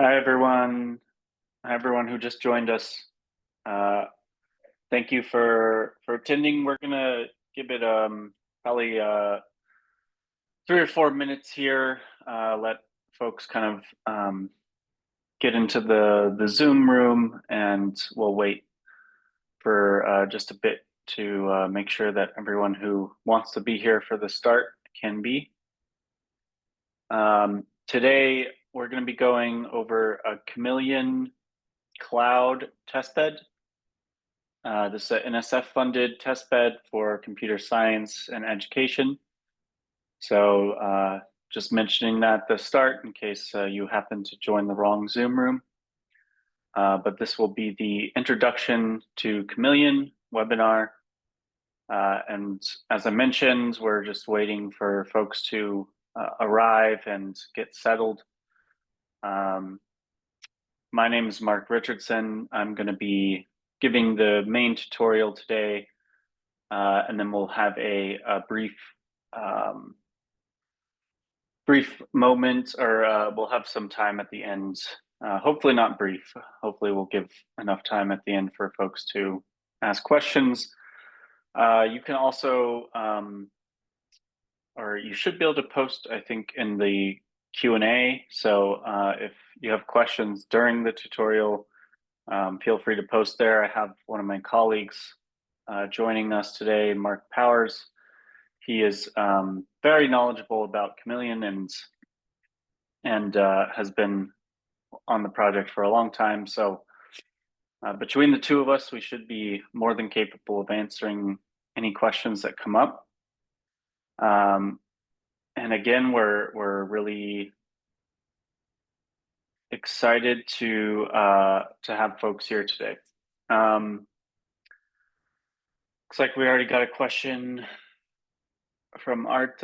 Hi everyone. Hi everyone who just joined us. Uh, Thank you for attending. We're gonna give it probably 3 or 4 minutes here. Let folks kind of get into the Zoom room, and we'll wait for just a bit to make sure that everyone who wants to be here for the start can be. Today we're going to be going over a Chameleon cloud testbed. This is an NSF-funded testbed for computer science and education. So just mentioning that at the start in case you happen to join the wrong Zoom room. But this will be the introduction to Chameleon webinar. And as I mentioned, we're just waiting for folks to arrive and get settled. My name is Mark Richardson. I'm going to be giving the main tutorial today, and then we'll have a brief moment, or we'll have some time at the end. Hopefully not brief. Hopefully we'll give enough time at the end for folks to ask questions. You can also, or you should be able to post, I think, in the Q&A. So if you have questions during the tutorial, feel free to post there. I have one of my colleagues joining us today, Mark Powers. He is very knowledgeable about Chameleon and has been on the project for a long time. So between the two of us, we should be more than capable of answering any questions that come up. And again, we're really excited to have folks here today. Looks like we already got a question from Art.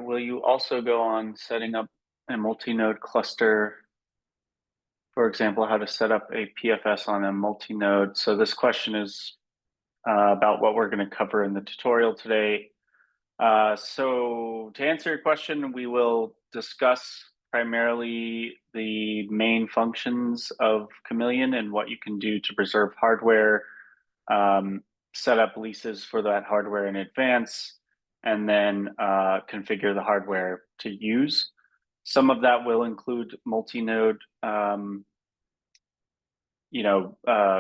Will you also go on setting up a multi-node cluster? For example, how to set up a PFS on a multi-node. So this question is about what we're going to cover in the tutorial today. So to answer your question, we will discuss primarily the main functions of Chameleon and what you can do to preserve hardware, set up leases for that hardware in advance, and then configure the hardware to use. Some of that will include multi-node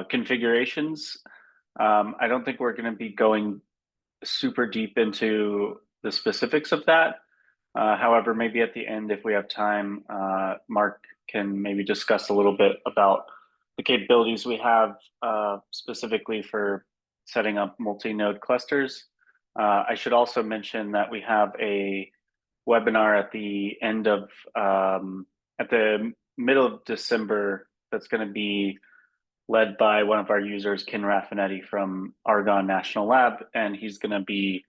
configurations. I don't think we're going to be going super deep into the specifics of that. However, maybe at the end, if we have time, Mark can maybe discuss a little bit about the capabilities we have specifically for setting up multi-node clusters. I should also mention that we have a webinar at the end of, at the middle of December that's going to be led by one of our users, Ken Raffinetti from Argonne National Lab, and he's going to be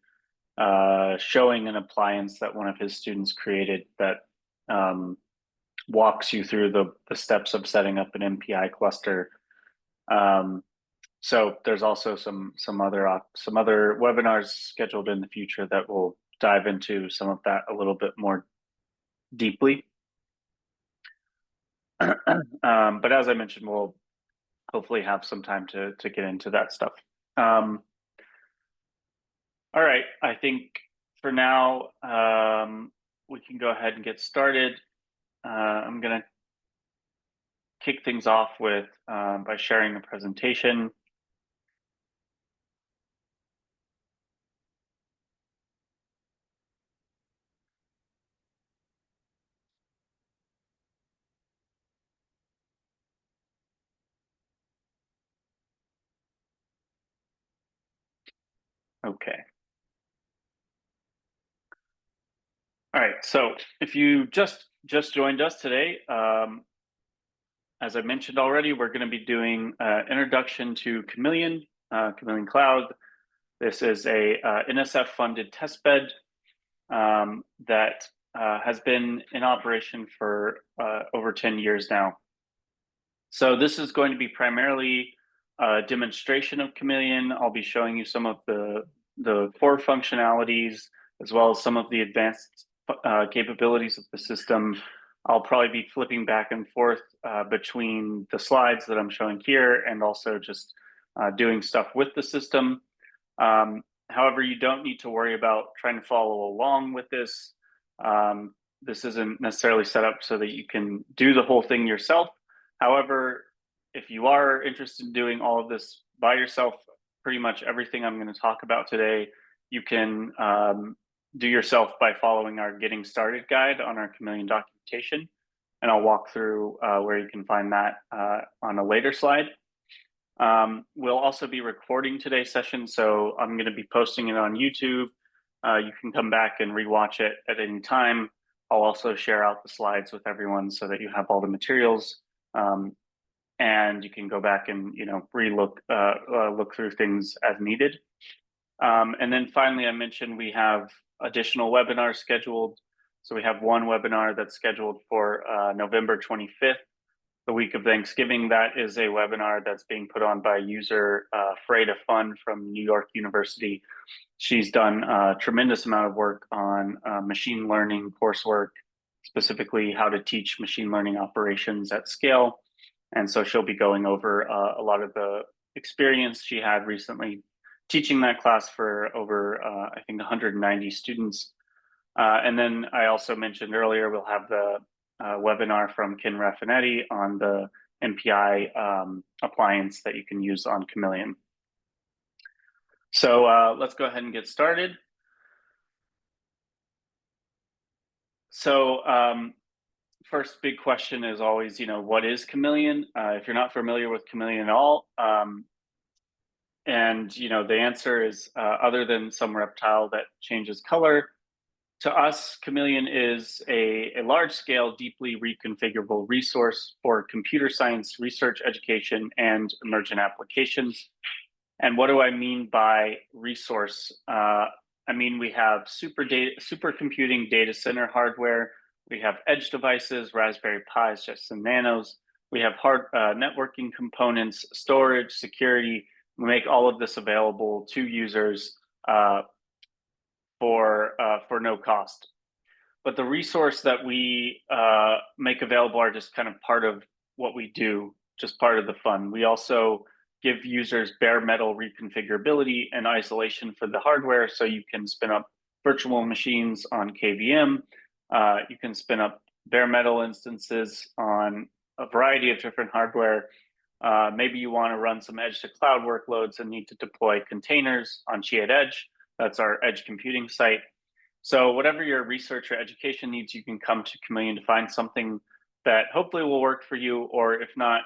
showing an appliance that one of his students created that walks you through the steps of setting up an MPI cluster. So there's also some other webinars scheduled in the future that will dive into some of that a little bit more deeply. But as I mentioned, we'll hopefully have some time to get into that stuff. All right, I think for now, we can go ahead and get started. I'm going to kick things off with by sharing the presentation. Okay. All right, so if you just joined us today, as I mentioned already, we're going to be doing introduction to Chameleon, Chameleon Cloud. This is a NSF-funded testbed that has been in operation for over 10 years now. So this is going to be primarily a demonstration of Chameleon. I'll be showing you some of the core functionalities as well as some of the advanced capabilities of the system I'll probably be flipping back and forth between the slides that I'm showing here and also just doing stuff with the system. However, you don't need to worry about trying to follow along with this. This isn't necessarily set up so that you can do the whole thing yourself. However, if you are interested in doing all of this by yourself, pretty much everything I'm going to talk about today, you can do yourself by following our Getting Started guide on our Chameleon documentation. And I'll walk through where you can find that on a later slide. We'll also be recording today's session, so I'm going to be posting it on YouTube. You can come back and rewatch it at any time. I'll also share out the slides with everyone so that you have all the materials, and you can go back and look through things as needed. And then finally, I mentioned we have additional webinars scheduled. So we have one webinar that's scheduled for November 25th, the week of Thanksgiving. That is a webinar that's being put on by user Freda Fun from New York University. She's done a tremendous amount of work on machine learning coursework, specifically how to teach machine learning operations at scale. And so she'll be going over a lot of the experience she had recently teaching that class for over, I think, 190 students. And then I also mentioned earlier, we'll have the webinar from Ken Raffinetti on the MPI appliance that you can use on Chameleon. So let's go ahead and get started. So first big question is always, what is Chameleon? If you're not familiar with Chameleon at all, and the answer is other than some reptile that changes color, to us, Chameleon is a large-scale, deeply reconfigurable resource for computer science research, education, and emergent applications. And what do I mean by resource? I mean, we have supercomputing data center hardware. We have edge devices, Raspberry Pis, just some nanos. We have hard networking components, storage, security. We make all of this available to users for no cost. But the resource that we make available are just kind of part of what we do, just part of the fun. We also give users bare metal reconfigurability and isolation for the hardware, so you can spin up virtual machines on KVM. You can spin up bare metal instances on a variety of different hardware. Maybe you want to run some edge to cloud workloads and need to deploy containers on Edge. That's our edge computing site. So whatever your research or education needs, you can come to Chameleon to find something that hopefully will work for you, or if not,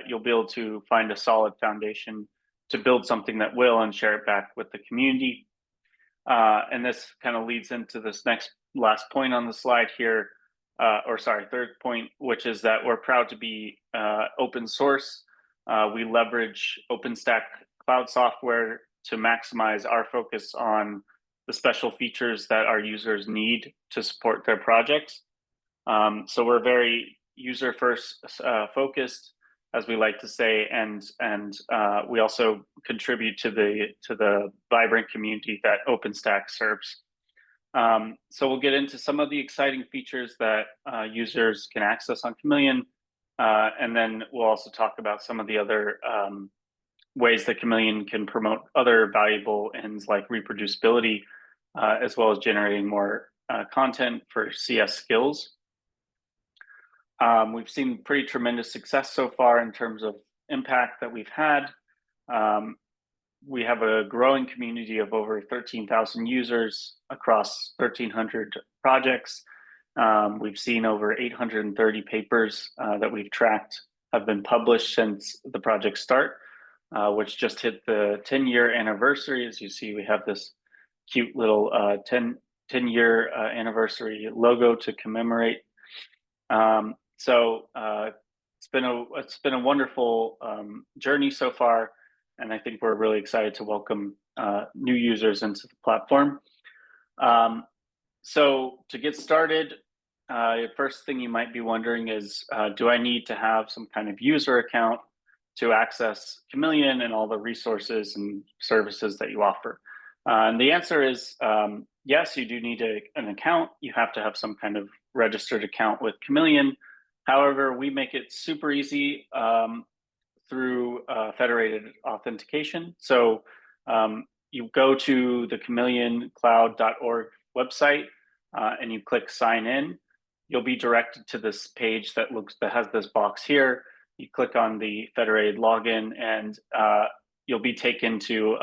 you'll be able to find a solid foundation to build something that will and share it back with the community. And this kind of leads into this last point on the slide here, third point, which is that we're proud to be open source. We leverage OpenStack cloud software to maximize our focus on the special features that our users need to support their projects. So we're very user-first focused, as we like to say, and we also contribute to the vibrant community that OpenStack serves. So we'll get into some of the exciting features that users can access on Chameleon, and then we'll also talk about some of the other ways that Chameleon can promote other valuable ends like reproducibility, as well as generating more content for CS skills. We've seen pretty tremendous success so far in terms of impact that we've had. We have a growing community of over 13,000 users across 1,300 projects. We've seen over 830 papers that we've tracked have been published since the project start, which just hit the 10-year anniversary. As you see, we have this cute little 10-year anniversary logo to commemorate. So it's been a wonderful journey so far, and I think we're really excited to welcome new users into the platform. So to get started, the first thing you might be wondering is, do I need to have some kind of user account to access Chameleon and all the resources and services that you offer? And the answer is yes, you do need an account. You have to have some kind of registered account with Chameleon. However, we make it super easy through federated authentication. So you go to the chameleoncloud.org website and you click sign in. You'll be directed to this page that has this box here. You click on the federated login and you'll be taken to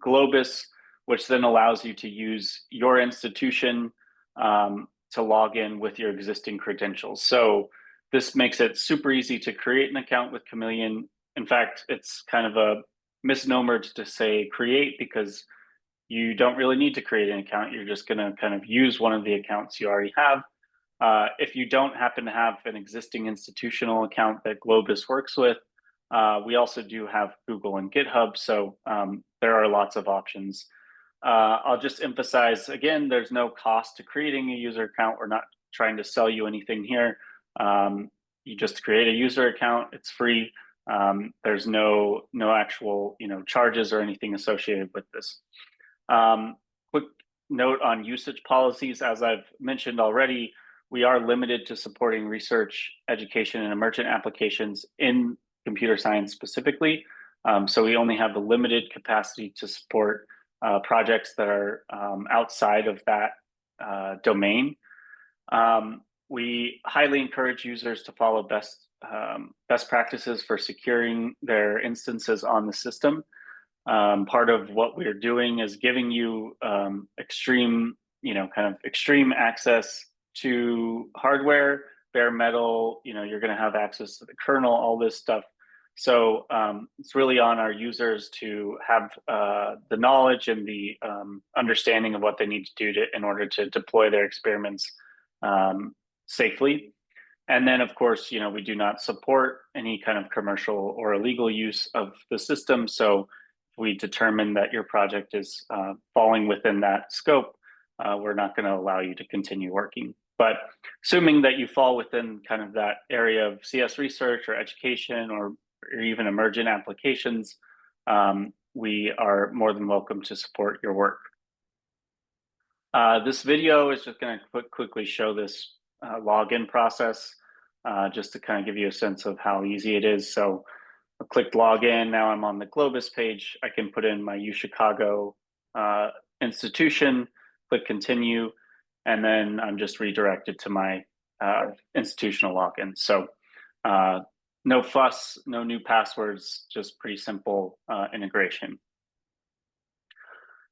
Globus, which then allows you to use your institution to log in with your existing credentials. So this makes it super easy to create an account with Chameleon. In fact, it's kind of a misnomer to say create, because you don't really need to create an account. You're just going to kind of use one of the accounts you already have. If you don't happen to have an existing institutional account that Globus works with, we also do have Google and GitHub, so there are lots of options. I'll just emphasize, again, there's no cost to creating a user account. We're not trying to sell you anything here. You just create a user account, it's free. There's no actual charges or anything associated with this. Quick note on usage policies. As I've mentioned already, we are limited to supporting research, education, and emergent applications in computer science specifically. So we only have the limited capacity to support projects that are outside of that domain. We highly encourage users to follow best practices for securing their instances on the system. Part of what we're doing is giving you extreme access to hardware, bare metal. You're going to have access to the kernel, all this stuff. So it's really on our users to have the knowledge and the understanding of what they need to do in order to deploy their experiments safely. And then, of course, we do not support any kind of commercial or illegal use of the system. So if we determine that your project is falling within that scope, we're not going to allow you to continue working. But assuming that you fall within kind of that area of CS research or education or even emergent applications, we are more than welcome to support your work. This video is just going to quickly show this login process, just to kind of give you a sense of how easy it is. So I clicked login. Now I'm on the Globus page. I can put in my UChicago institution, click continue, and then I'm just redirected to my institutional login. So no fuss, no new passwords, just pretty simple integration.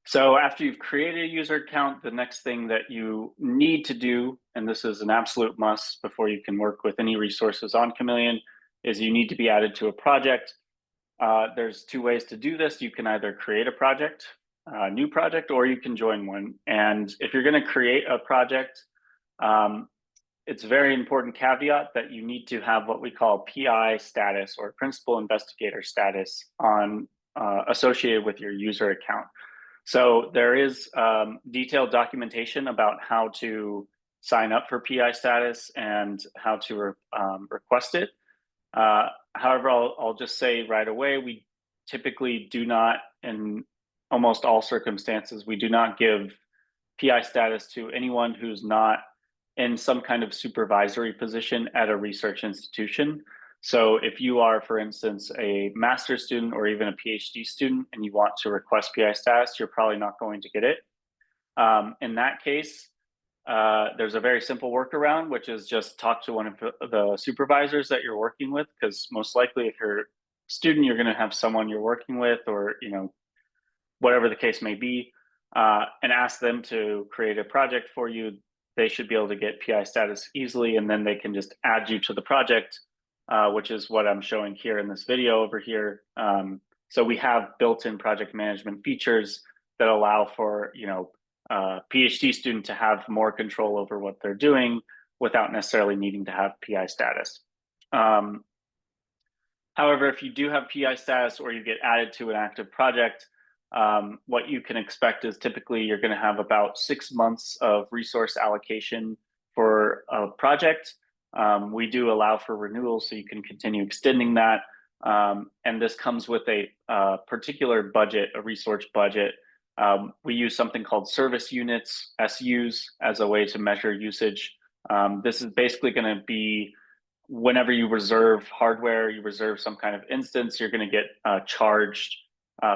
So after you've created a user account, the next thing that you need to do, and this is an absolute must before you can work with any resources on Chameleon, is you need to be added to a project. There's two ways to do this. You can either create a project, a new project, or you can join one. And if you're going to create a project, it's a very important caveat that you need to have what we call PI status, or principal investigator status, on associated with your user account. So there is detailed documentation about how to sign up for PI status and how to request it. However, I'll just say right away, we typically do not, in almost all circumstances, we do not give PI status to anyone who's not in some kind of supervisory position at a research institution. So if you are, for instance, a master's student or even a PhD student and you want to request PI status, you're probably not going to get it. In that case, there's a very simple workaround, which is just talk to one of the supervisors that you're working with, because most likely if you're a student, you're going to have someone you're working with, or whatever the case may be, and ask them to create a project for you. They should be able to get PI status easily, and then they can just add you to the project, which is what I'm showing here in this video over here. So we have built-in project management features that allow for a PhD student to have more control over what they're doing without necessarily needing to have PI status. However, if you do have PI status or you get added to an active project, what you can expect is typically you're going to have about 6 months of resource allocation for a project. We do allow for renewals, so you can continue extending that. And this comes with a particular budget, a resource budget. We use something called service units, SUs, as a way to measure usage. This is basically going to be whenever you reserve hardware, you reserve some kind of instance, you're going to get charged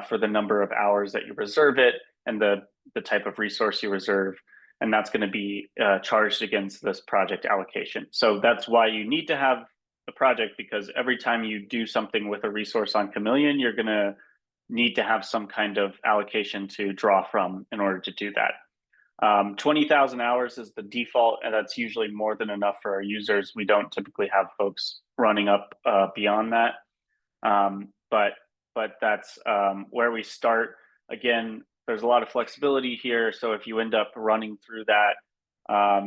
for the number of hours that you reserve it and the type of resource you reserve. And that's going to be charged against this project allocation. So that's why you need to have the project, because every time you do something with a resource on Chameleon, you're going to need to have some kind of allocation to draw from in order to do that. 20,000 hours is the default, and that's usually more than enough for our users. We don't typically have folks running up beyond that, but that's where we start. Again, there's a lot of flexibility here, so if you end up running through that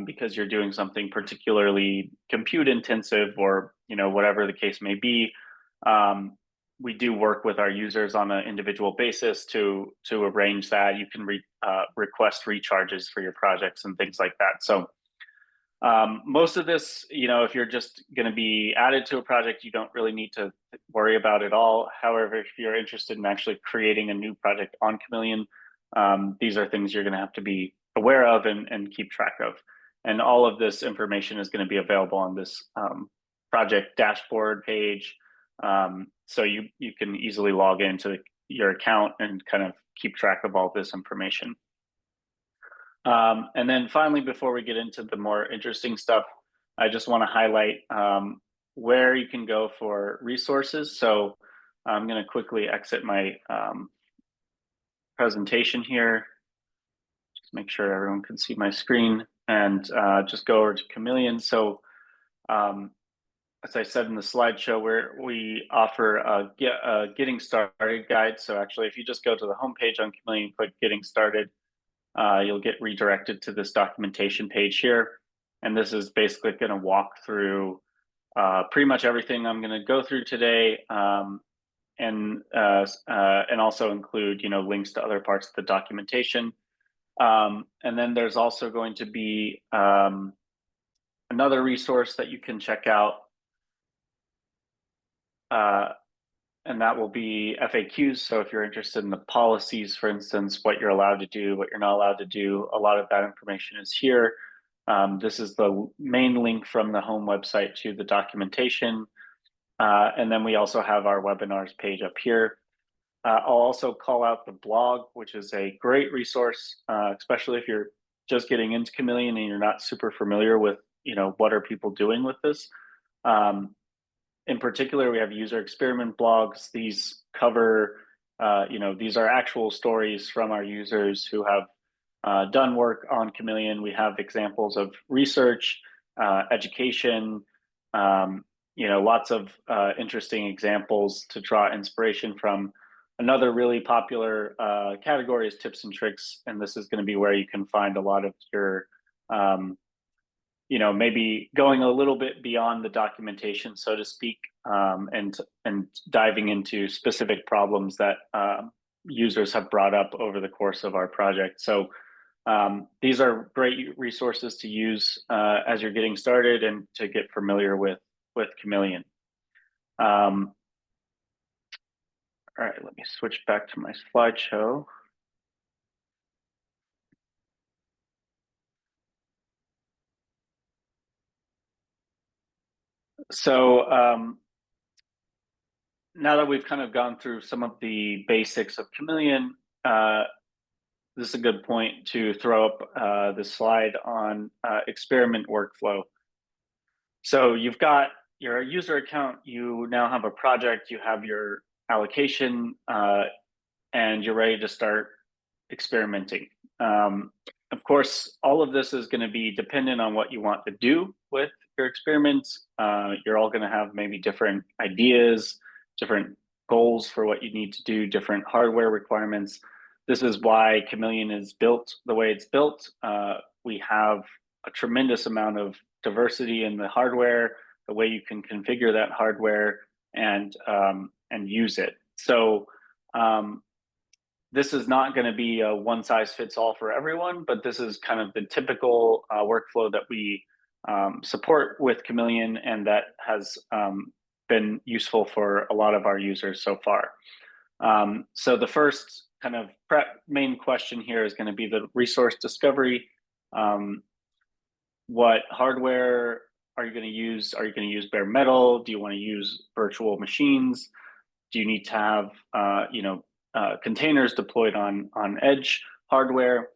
because you're doing something particularly compute intensive, or whatever the case may be, we do work with our users on an individual basis to arrange that. You can request recharges for your projects and things like that. So most of this, if you're just going to be added to a project, you don't really need to worry about it all. However, if you're interested in actually creating a new project on Chameleon, these are things you're going to have to be aware of and keep track of. And all of this information is going to be available on this project dashboard page. So you can easily log into your account and kind of keep track of all this information. And then finally, before we get into the more interesting stuff, I just want to highlight where you can go for resources. So I'm going to quickly exit my presentation here. Just make sure everyone can see my screen, and just go over to Chameleon. So as I said in the slideshow, we offer a getting started guide. So actually, if you just go to the homepage on Chameleon, click getting started, you'll get redirected to this documentation page here. And this is basically going to walk through pretty much everything I'm going to go through today, and also include links to other parts of the documentation. And then there's also going to be another resource that you can check out. And that will be FAQs. So if you're interested in the policies, for instance, what you're allowed to do, what you're not allowed to do, a lot of that information is here. This is the main link from the home website to the documentation. And then we also have our webinars page up here. I'll also call out the blog, which is a great resource, especially if you're just getting into Chameleon and you're not super familiar with, what are people doing with this. In particular, we have user experiment blogs. These cover, these are actual stories from our users who have done work on Chameleon. We have examples of research, education, lots of interesting examples to draw inspiration from. Another really popular category is tips and tricks, and this is going to be where you can find a lot of your maybe going a little bit beyond the documentation, so to speak, and diving into specific problems that users have brought up over the course of our project. So these are great resources to use as you're getting started and to get familiar with Chameleon. All right, let me switch back to my slideshow. So now that we've kind of gone through some of the basics of Chameleon, this is a good point to throw up the slide on experiment workflow. So you've got your user account, you now have a project, you have your allocation, and you're ready to start experimenting. Of course, all of this is going to be dependent on what you want to do with your experiments. You're all going to have maybe different ideas, different goals for what you need to do, different hardware requirements. This is why Chameleon is built the way it's built. We have a tremendous amount of diversity in the hardware, the way you can configure that hardware and use it. So this is not going to be a one size fits all for everyone, but this is kind of the typical workflow that we support with Chameleon, and that has been useful for a lot of our users so far. So the first kind of main question here is going to be the resource discovery. what hardware are you going to use? Are you going to use bare metal? Do you want to use virtual machines? Do you need to have containers deployed on edge hardware?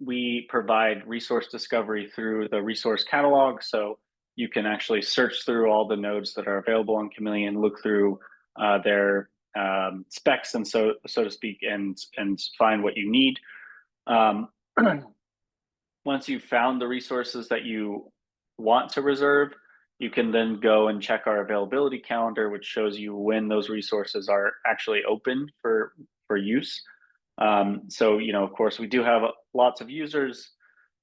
We provide resource discovery through the resource catalog, so you can actually search through all the nodes that are available on Chameleon, look through their specs, and so to speak, and find what you need. Once you've found the resources that you want to reserve, you can then go and check our availability calendar, which shows you when those resources are actually open for use. So, of course, we do have lots of users.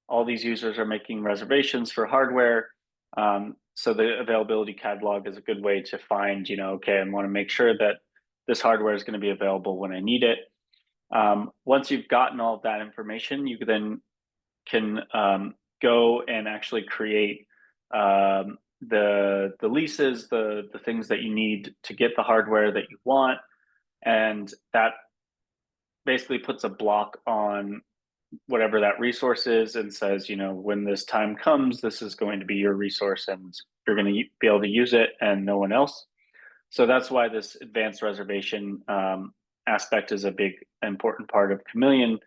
All these users are making reservations for hardware. So the availability catalog is a good way to find, okay, I want to make sure that this hardware is going to be available when I need it. Once you've gotten all of that information, you then can go and actually create the leases, the things that you need to get the hardware that you want, and that basically puts a block on whatever that resource is and says, when this time comes, this is going to be your resource and you're going to be able to use it and no one else. So that's why this advanced reservation aspect is a big important part of Chameleon,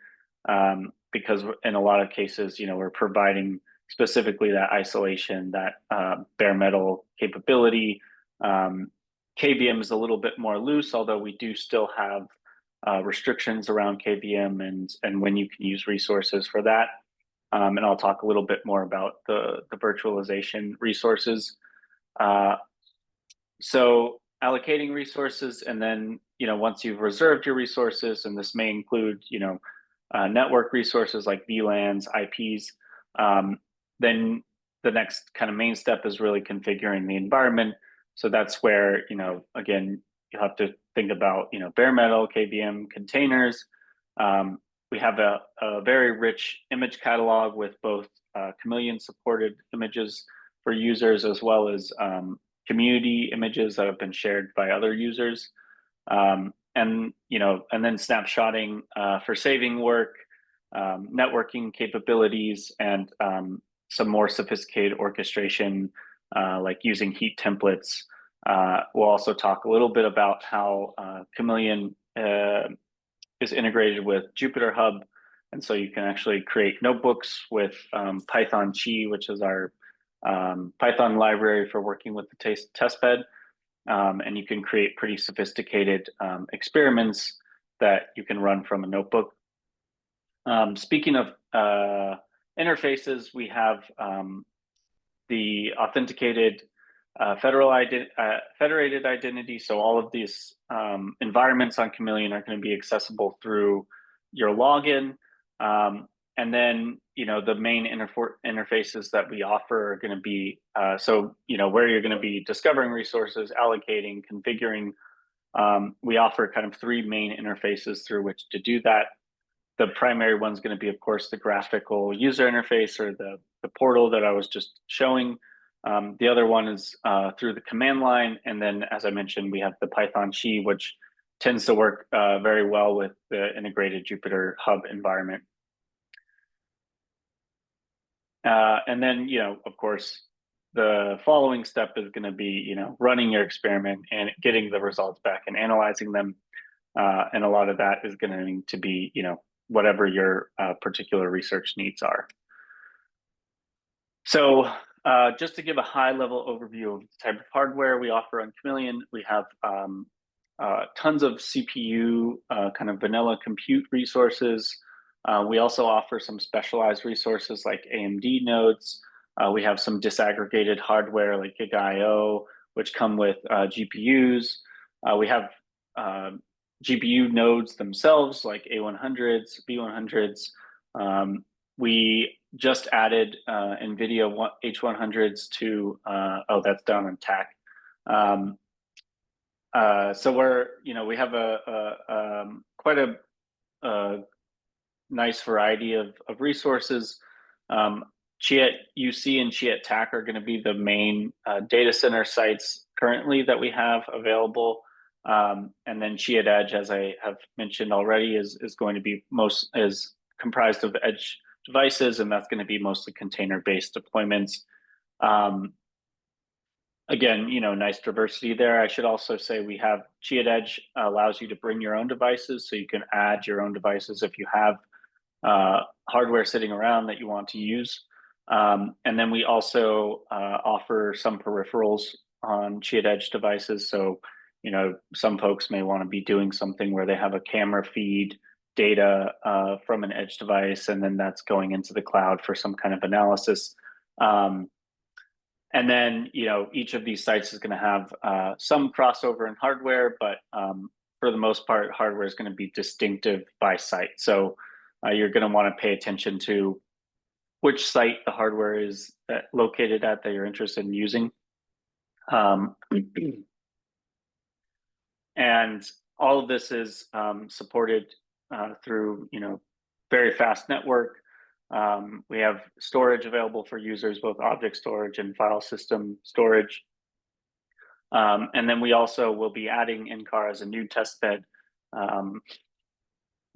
because in a lot of cases, we're providing specifically that isolation, that bare metal capability. KVM is a little bit more loose, although we do still have restrictions around KVM and when you can use resources for that. And I'll talk a little bit more about the virtualization resources. So allocating resources, and then once you've reserved your resources, and this may include network resources like VLANs, IPs, then the next kind of main step is really configuring the environment. So that's where again, you'll have to think about bare metal, KVM, containers. We have a very rich image catalog with both Chameleon supported images for users, as well as community images that have been shared by other users, and then snapshotting for saving work, networking capabilities, and some more sophisticated orchestration, like using heat templates. We'll also talk a little bit about how Chameleon is integrated with Jupyter Hub, and so you can actually create notebooks with Python-chi, which is our Python library for working with the testbed, and you can create pretty sophisticated experiments that you can run from a notebook. Speaking of interfaces, we have the authenticated federated identity. So all of these environments on Chameleon are going to be accessible through your login. And then, the main interfaces that we offer are going to be, where you're going to be discovering resources, allocating, configuring. We offer kind of three main interfaces through which to do that. The primary one's going to be, of course, the graphical user interface, or the portal that I was just showing. The other one is through the command line. And then, as I mentioned, we have the Python-chi, which tends to work very well with the integrated Jupyter Hub environment. And then, of course, the following step is going to be, running your experiment and getting the results back and analyzing them. And a lot of that is going to be, whatever your particular research needs are. So just to give a high-level overview of the type of hardware we offer on Chameleon, we have tons of CPU, kind of vanilla compute resources. We also offer some specialized resources like AMD nodes. We have some disaggregated hardware like GigaIO, which come with GPUs. We have GPU nodes themselves like A100s, B100s. We just added NVIDIA H100s to, that's down on TAC. So we have quite a nice variety of resources. Chi-at UC and Chi-at TAC are going to be the main data center sites currently that we have available. And then Chi-at Edge, as I have mentioned already, is going to be comprised of edge devices, and that's going to be mostly container-based deployments. Again, nice diversity there. I should also say we have Chi@Edge allows you to bring your own devices, so you can add your own devices if you have hardware sitting around that you want to use. And then we also offer some peripherals on Chi@Edge devices. So, some folks may want to be doing something where they have a camera feed data from an edge device, and then that's going into the cloud for some kind of analysis. And then, each of these sites is going to have some crossover in hardware, but for the most part, hardware is going to be distinctive by site. So you're going to want to pay attention to which site the hardware is located at that you're interested in using. And all of this is supported through, very fast network. We have storage available for users, both object storage and file system storage. And then we also will be adding NCAR as a new test bed.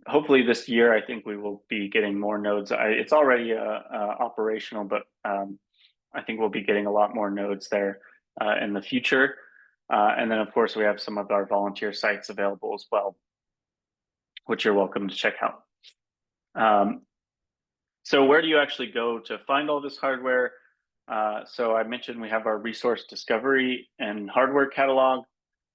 Hopefully this year, I think we will be getting more nodes. It's already operational, but I think we'll be getting a lot more nodes there in the future. And then, of course, we have some of our volunteer sites available as well, which you're welcome to check out. So where do you actually go to find all this hardware? So I mentioned we have our resource discovery and hardware catalog.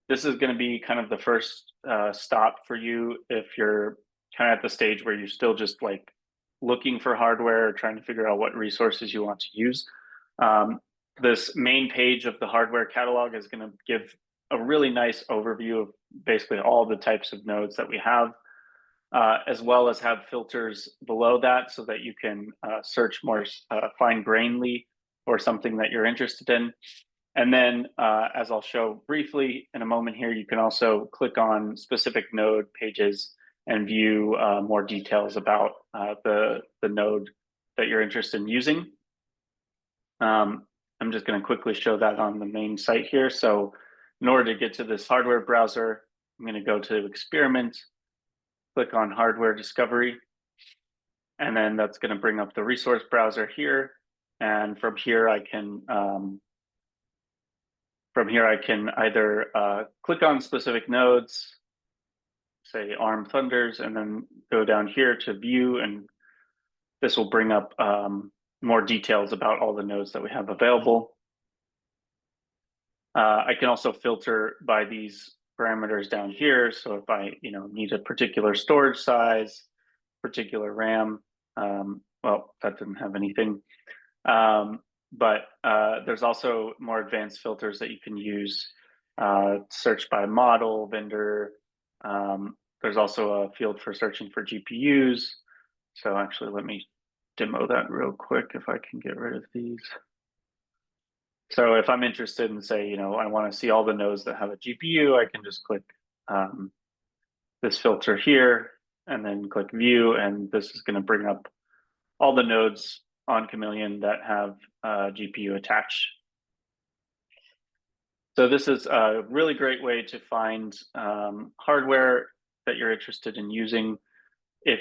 This is going to be kind of the first stop for you if you're kind of at the stage where you're still just like looking for hardware or trying to figure out what resources you want to use. This main page of the hardware catalog is going to give a really nice overview of basically all the types of nodes that we have, as well as have filters below that so that you can search more fine-grainedly for something that you're interested in. And then, as I'll show briefly in a moment here, you can also click on specific node pages and view more details about the node that you're interested in using. I'm just going to quickly show that on the main site here. So in order to get to this hardware browser, I'm going to go to Experiment, click on Hardware Discovery, and then that's going to bring up the resource browser here. And from here, I can either click on specific nodes, say ARM Thunders, and then go down here to View, and this will bring up more details about all the nodes that we have available. I can also filter by these parameters down here. So if I need a particular storage size, particular RAM, well, that didn't have anything. But there's also more advanced filters that you can use, search by model, vendor. There's also a field for searching for GPUs. So actually, let me demo that real quick if I can get rid of these. So if I'm interested in, say, I want to see all the nodes that have a GPU, I can just click this filter here and then click View, and this is going to bring up all the nodes on Chameleon that have GPU attached. So this is a really great way to find hardware that you're interested in using. If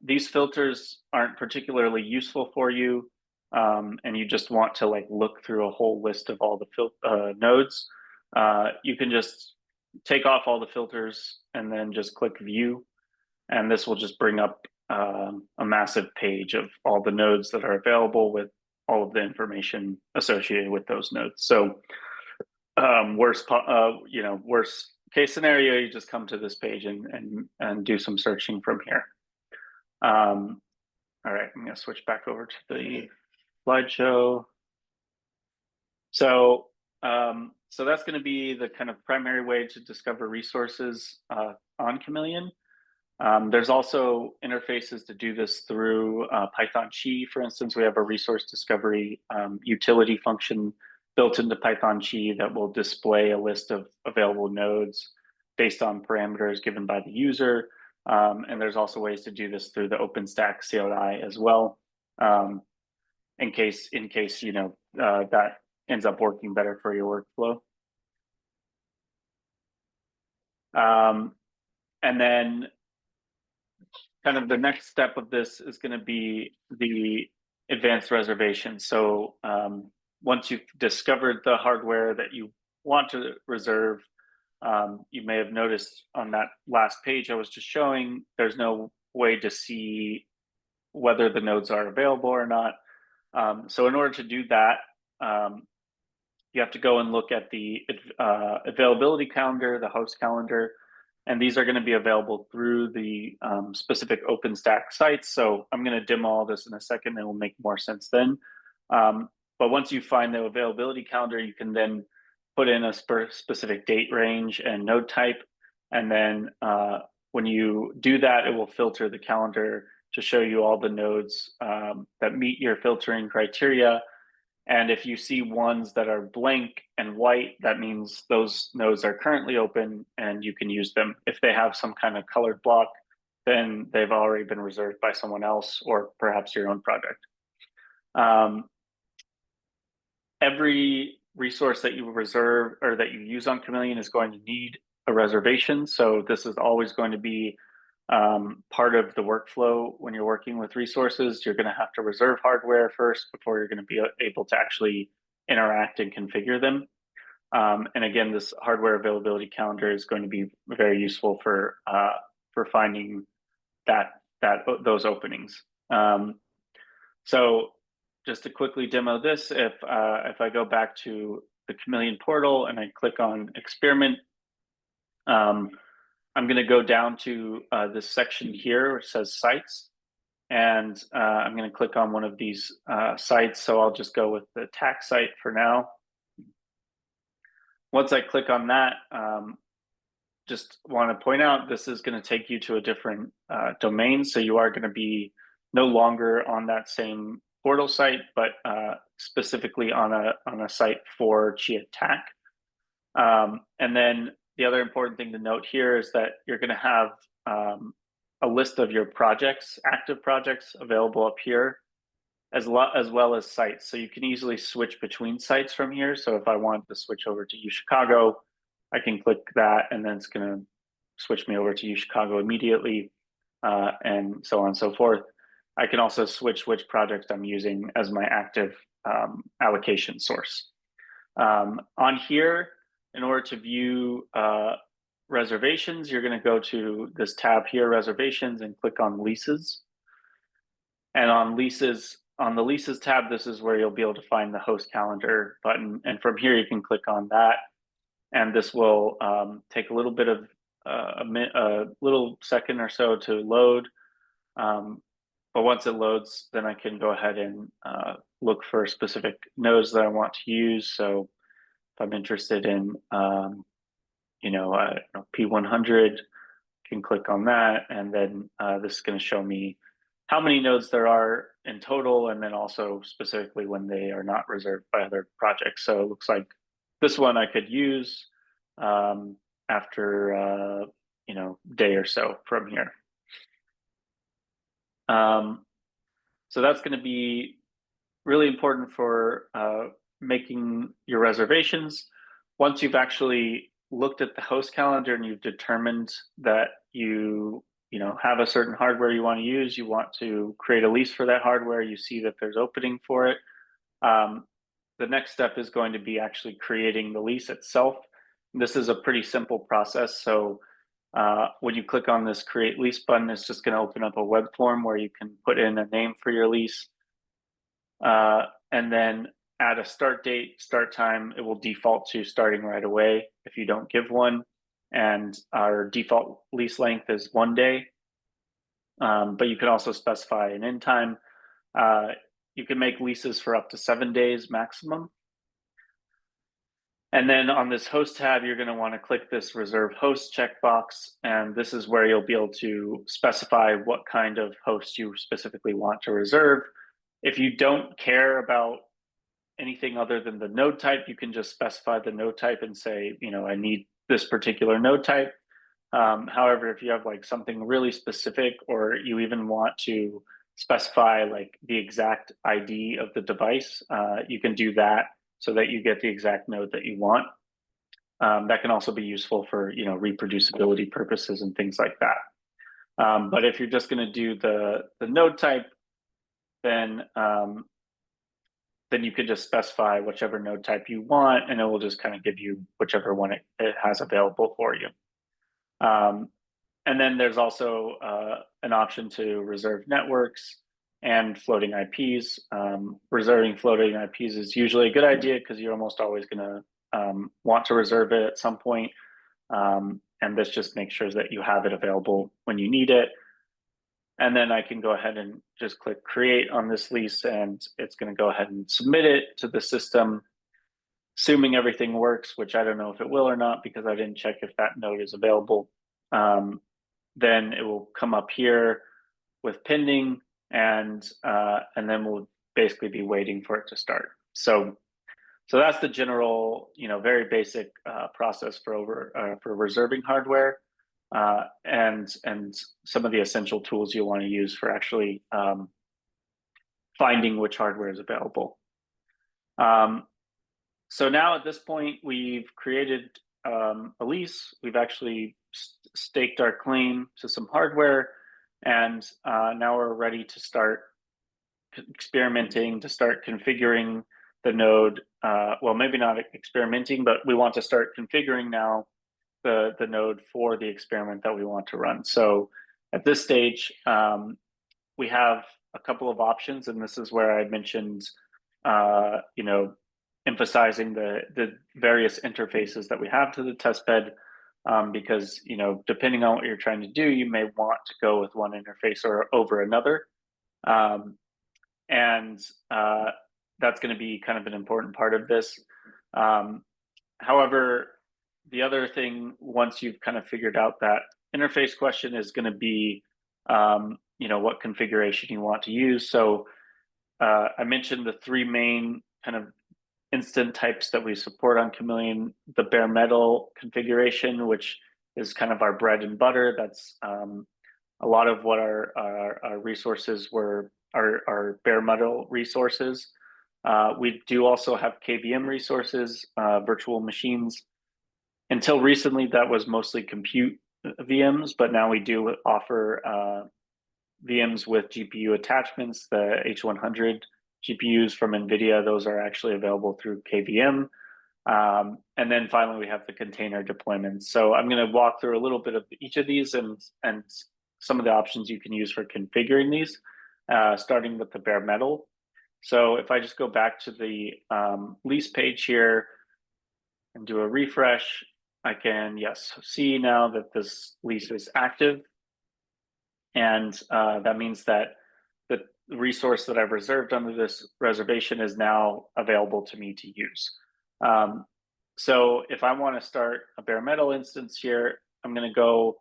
these filters aren't particularly useful for you, and you just want to look through a whole list of all the nodes, you can just take off all the filters and then just click View, and this will just bring up a massive page of all the nodes that are available with all of the information associated with those nodes. So worst case scenario, you just come to this page and do some searching from here. All right, I'm going to switch back over to the slideshow. So that's going to be the kind of primary way to discover resources on Chameleon. There's also interfaces to do this through Python-chi. For instance, we have a resource discovery utility function built into Python-chi that will display a list of available nodes based on parameters given by the user. And there's also ways to do this through the OpenStack CLI as well, in case that ends up working better for your workflow. And then kind of the next step of this is going to be the advanced reservation. So once you've discovered the hardware that you want to reserve, you may have noticed on that last page I was just showing, there's no way to see whether the nodes are available or not. So in order to do that, you have to go and look at the availability calendar, the host calendar, and these are going to be available through the specific OpenStack sites. So I'm going to demo all this in a second, and it will make more sense then. But once you find the availability calendar, you can then put in a specific date range and node type. And then when you do that, it will filter the calendar to show you all the nodes that meet your filtering criteria. And if you see ones that are blank and white, that means those nodes are currently open and you can use them. If they have some kind of colored block, then they've already been reserved by someone else or perhaps your own project. Every resource that you reserve or that you use on Chameleon is going to need a reservation. So this is always going to be part of the workflow when you're working with resources. You're going to have to reserve hardware first before you're going to be able to actually interact and configure them. And again, this hardware availability calendar is going to be very useful for finding those openings. So just to quickly demo this, if I go back to the Chameleon portal and I click on experiment, I'm going to go down to this section here which says sites, and I'm going to click on one of these sites. So I'll just go with the tax site for now. Once I click on that, just want to point out this is going to take you to a different domain. So you are going to be no longer on that same portal site, but specifically on a site for Chia TAC. And then the other important thing to note here is that you're going to have a list of your projects, active projects available up here, as well as sites. So you can easily switch between sites from here. So if I want to switch over to UChicago, I can click that, and then it's going to switch me over to UChicago immediately, and so on and so forth. I can also switch which project I'm using as my active allocation source. On here, in order to view reservations, you're going to go to this tab here, reservations, and click on leases. And on the leases tab, this is where you'll be able to find the host calendar button. And from here, you can click on that. And this will take a little bit of a little second or so to load. But once it loads, then I can go ahead and look for specific nodes that I want to use. So if I'm interested in, P100, can click on that, and then this is going to show me how many nodes there are in total, and then also specifically when they are not reserved by other projects. So it looks like this one I could use after a day or so from here. So that's going to be really important for making your reservations. Once you've actually looked at the host calendar and you've determined that you have a certain hardware you want to use, you want to create a lease for that hardware, you see that there's opening for it. The next step is going to be actually creating the lease itself. This is a pretty simple process. So when you click on this create lease button, it's just going to open up a web form where you can put in a name for your lease, and then add a start date, start time. It will default to starting right away if you don't give one. And our default lease length is 1 day. But you can also specify an end time. You can make leases for up to 7 days maximum. And then on this host tab, you're going to want to click this reserve host checkbox. And this is where you'll be able to specify what kind of host you specifically want to reserve. If you don't care about anything other than the node type, you can just specify the node type and say, I need this particular node type. However, if you have like something really specific, or you even want to specify like the exact ID of the device, you can do that so that you get the exact node that you want. That can also be useful for reproducibility purposes and things like that. But if you're just going to do the node type, then you could just specify whichever node type you want, and it will just kind of give you whichever one it has available for you. And then there's also an option to reserve networks and floating IPs. Reserving floating IPs is usually a good idea because you're almost always going to want to reserve it at some point. And this just makes sure that you have it available when you need it. And then I can go ahead and just click create on this lease, and it's going to go ahead and submit it to the system, assuming everything works, which I don't know if it will or not because I didn't check if that node is available. Then it will come up here with pending, and then we'll basically be waiting for it to start. So that's the general, very basic process for reserving hardware, and some of the essential tools you'll want to use for actually finding which hardware is available. So now at this point, we've created a lease. We've actually staked our claim to some hardware, and now we're ready to start experimenting, to start configuring the node. Well, maybe not experimenting, but we want to start configuring now the node for the experiment that we want to run. So at this stage, we have a couple of options, and this is where I mentioned, emphasizing the various interfaces that we have to the testbed, because depending on what you're trying to do, you may want to go with one interface or over another, and that's going to be kind of an important part of this. However, the other thing, once you've kind of figured out that interface question, is going to be what configuration you want to use. So I mentioned the three main kind of instant types that we support on Chameleon: the bare metal configuration, which is kind of our bread and butter. That's a lot of what our resources were, our bare metal resources. We do also have KVM resources, virtual machines. Until recently, that was mostly compute VMs, but now we do offer VMs with GPU attachments. The H100 GPUs from NVIDIA, those are actually available through KVM. And then finally, we have the container deployments. So I'm going to walk through a little bit of each of these and some of the options you can use for configuring these, starting with the bare metal. So if I just go back to the lease page here and do a refresh, I can, see now that this lease is active. And that means that the resource that I've reserved under this reservation is now available to me to use. So if I want to start a bare metal instance here, I'm going to go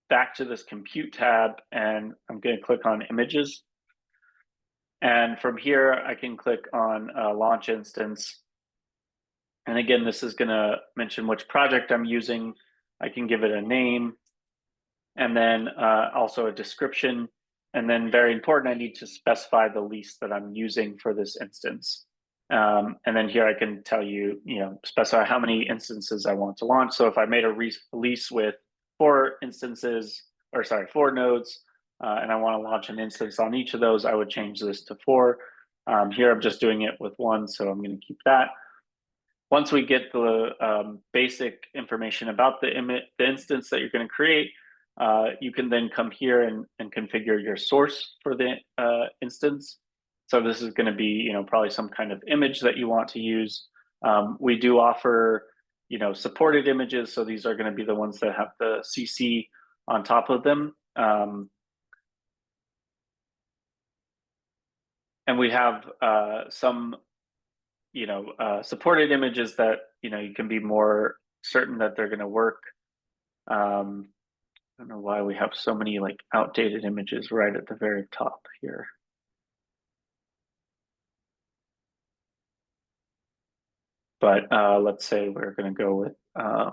back to this compute tab, and I'm going to click on images. And from here, I can click on launch instance. And again, this is going to mention which project I'm using. I can give it a name, and then also a description. And then, very important, I need to specify the lease that I'm using for this instance. And then here I can tell you, specify how many instances I want to launch. So if I made a lease with 4 nodes, and I want to launch an instance on each of those, I would change this to 4. Here I'm just doing it with 1, so I'm going to keep that. Once we get the basic information about the instance that you're going to create, you can then come here and configure your source for the instance. So this is going to be, probably some kind of image that you want to use. We do offer, supported images. So these are going to be the ones that have the CC on top of them. And we have some, supported images that, you can be more certain that they're going to work. I don't know why we have so many outdated images right at the very top here. But let's say we're going to go with I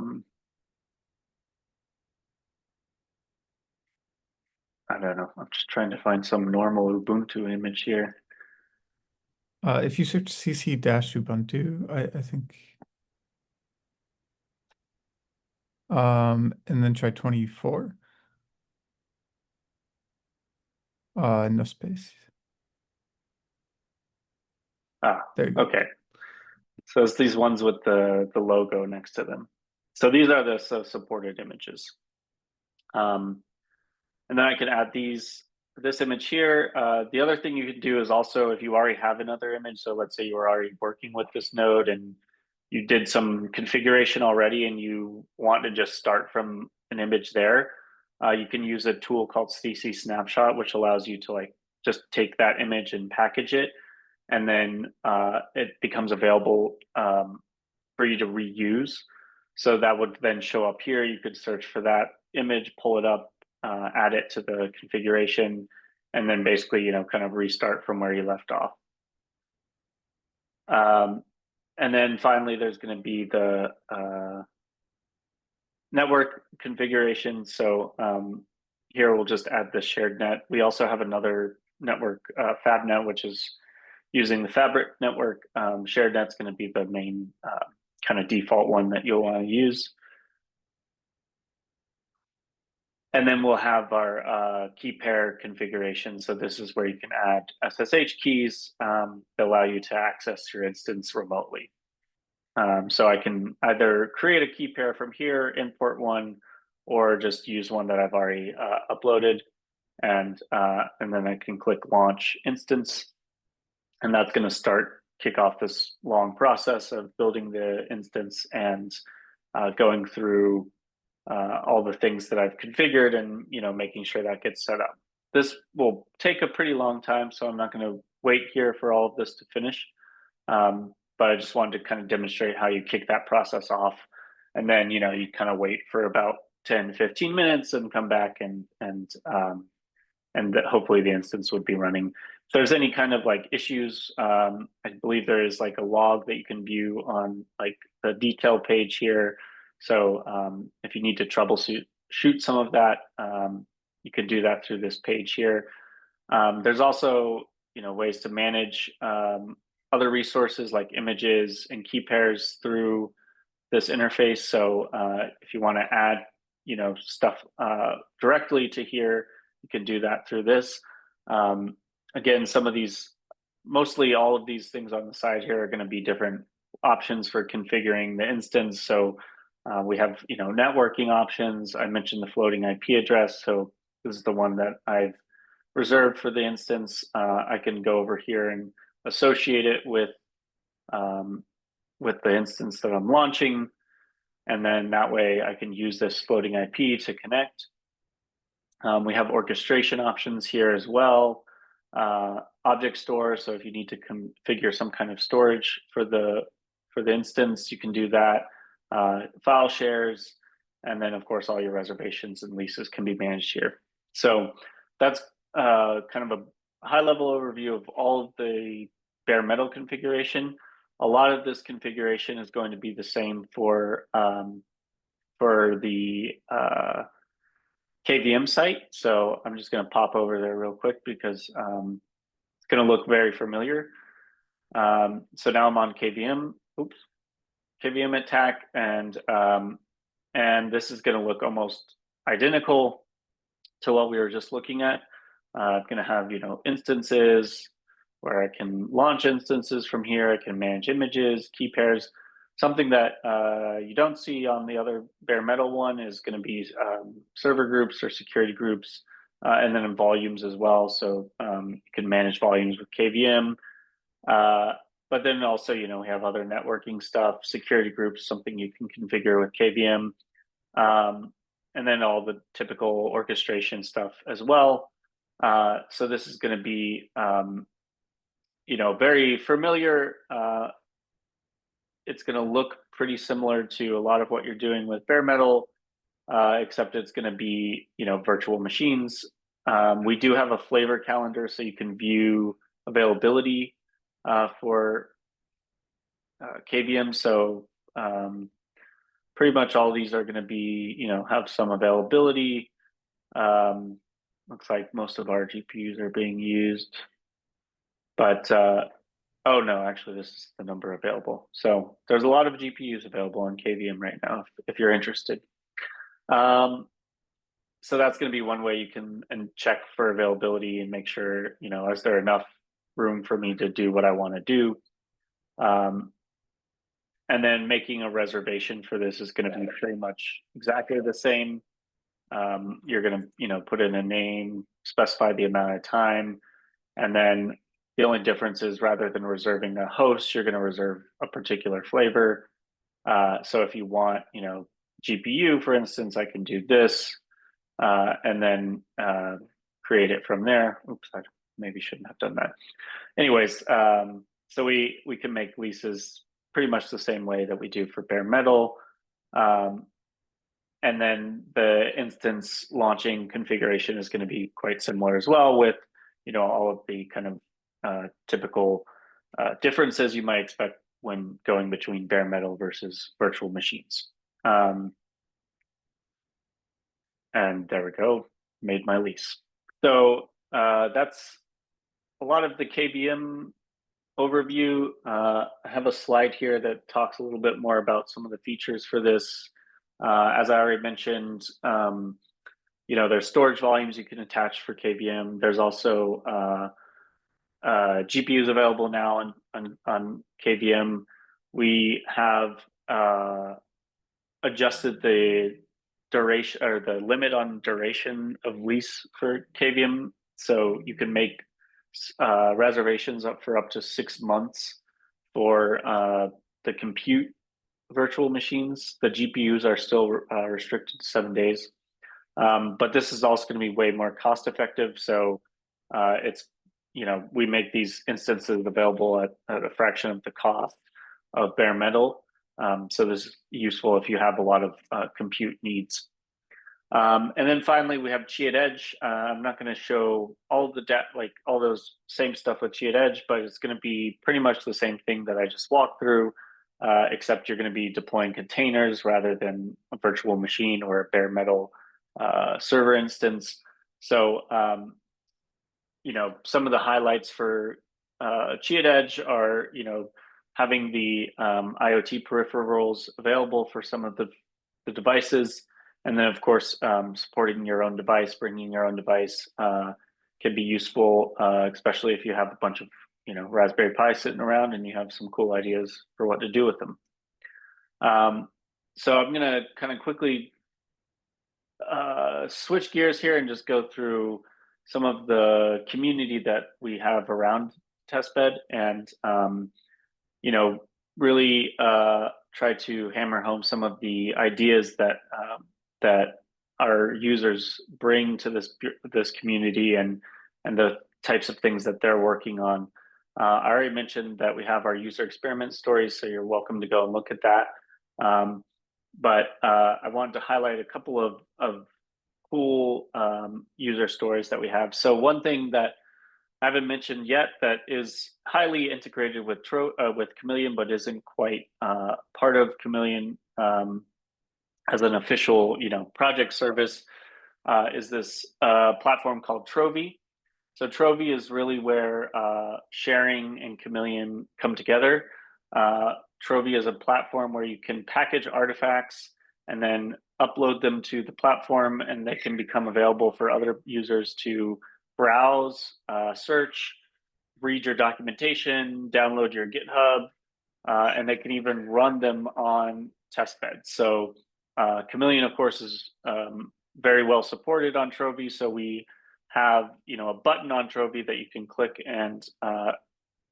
don't know. I'm just trying to find some normal Ubuntu image here. If you search cc-ubuntu, I think, and then try 24. No space. There you go. Okay. So it's these ones with the logo next to them. So these are the supported images. And then I can add this image here. The other thing you can do is also, if you already have another image, so let's say you were already working with this node and you did some configuration already and you want to just start from an image there, you can use a tool called CC Snapshot, which allows you to like just take that image and package it, and then it becomes available for you to reuse. So that would then show up here. You could search for that image, pull it up, add it to the configuration, and then basically, kind of restart from where you left off. And then finally, there's going to be the network configuration. So here we'll just add the shared net. We also have another network, FabNet, which is using the Fabric network. Shared net's going to be the main kind of default one that you'll want to use. And then we'll have our key pair configuration. So this is where you can add SSH keys that allow you to access your instance remotely. So I can either create a key pair from here, import one, or just use one that I've already uploaded. And then I can click launch instance. And that's going to kick off this long process of building the instance and going through all the things that I've configured and making sure that gets set up. This will take a pretty long time, so I'm not going to wait here for all of this to finish. But I just wanted to kind of demonstrate how you kick that process off, and then you kind of wait for about 10-15 minutes and come back and hopefully the instance would be running. If there's any kind of like issues, I believe there is like a log that you can view on like the detail page here. So if you need to troubleshoot some of that, you can do that through this page here. There's also ways to manage other resources like images and key pairs through this interface. So if you want to add stuff directly to here, you can do that through this. Again, mostly all of these things on the side here are going to be different options for configuring the instance. So we have networking options. I mentioned the floating IP address. So this is the one that I've reserved for the instance. I can go over here and associate it with the instance that I'm launching. And then that way I can use this floating IP to connect. We have orchestration options here as well. Object store. So if you need to configure some kind of storage for the instance, you can do that. File shares, and then of course all your reservations and leases can be managed here. So that's kind of a high-level overview of all of the bare metal configuration. A lot of this configuration is going to be the same for the KVM site. So I'm just going to pop over there real quick because it's going to look very familiar. So now I'm on KVM. Oops. KVM attack, and this is going to look almost identical to what we were just looking at. It's going to have instances where I can launch instances from here. I can manage images, key pairs. Something that you don't see on the other bare metal one is going to be server groups or security groups, and then in volumes as well. So you can manage volumes with KVM. But then also, we have other networking stuff, security groups, something you can configure with KVM, and then all the typical orchestration stuff as well. So this is going to be, very familiar. It's going to look pretty similar to a lot of what you're doing with bare metal, except it's going to be, virtual machines. We do have a flavor calendar, so you can view availability for KVM. So pretty much all these are going to be, have some availability. Looks like most of our GPUs are being used, but oh no, actually this is the number available. So there's a lot of GPUs available on KVM right now if you're interested. so that's going to be one way you can check for availability and make sure, is there enough room for me to do what I want to do. And then making a reservation for this is going to be pretty much exactly the same. You're going to, put in a name, specify the amount of time, and then the only difference is rather than reserving a host, you're going to reserve a particular flavor. So if you want, GPU, for instance, I can do this, and then create it from there. Oops, I maybe shouldn't have done that. Anyways, so we can make leases pretty much the same way that we do for bare metal. And then the instance launching configuration is going to be quite similar as well, with all of the kind of typical differences you might expect when going between bare metal versus virtual machines. And there we go, made my lease. So that's a lot of the KVM overview. I have a slide here that talks a little bit more about some of the features for this. As I already mentioned, there's storage volumes you can attach for KVM. There's also GPUs available now on KVM. We have adjusted the duration or the limit on duration of lease for KVM, so you can make reservations for up to 6 months for the compute virtual machines. The GPUs are still restricted to 7 days, but this is also going to be way more cost effective. So it's we make these instances available at a fraction of the cost of bare metal. So this is useful if you have a lot of compute needs. And then finally, we have Chi at Edge. I'm not going to show all the all those same stuff with Chi at Edge, but it's going to be pretty much the same thing that I just walked through, except you're going to be deploying containers rather than a virtual machine or a bare metal server instance. So, some of the highlights for Chi at Edge are, having the IoT peripherals available for some of the devices. And then, of course, supporting your own device, bringing your own device can be useful, especially if you have a bunch of, Raspberry Pi sitting around and you have some cool ideas for what to do with them. So I'm going to kind of quickly switch gears here and just go through some of the community that we have around testbed and, really try to hammer home some of the ideas that our users bring to this community and the types of things that they're working on. I already mentioned that we have our user experiment stories, so you're welcome to go and look at that. But I wanted to highlight a couple of cool user stories that we have. So one thing that I haven't mentioned yet that is highly integrated with Chameleon, but isn't quite part of Chameleon as an official, project service, is this platform called Trovy. So Trovy is really where sharing and Chameleon come together. Trovy is a platform where you can package artifacts and then upload them to the platform, and they can become available for other users to browse, search, read your documentation, download your GitHub, and they can even run them on testbed. So Chameleon, of course, is very well supported on Trovy. So we have, a button on Trovy that you can click and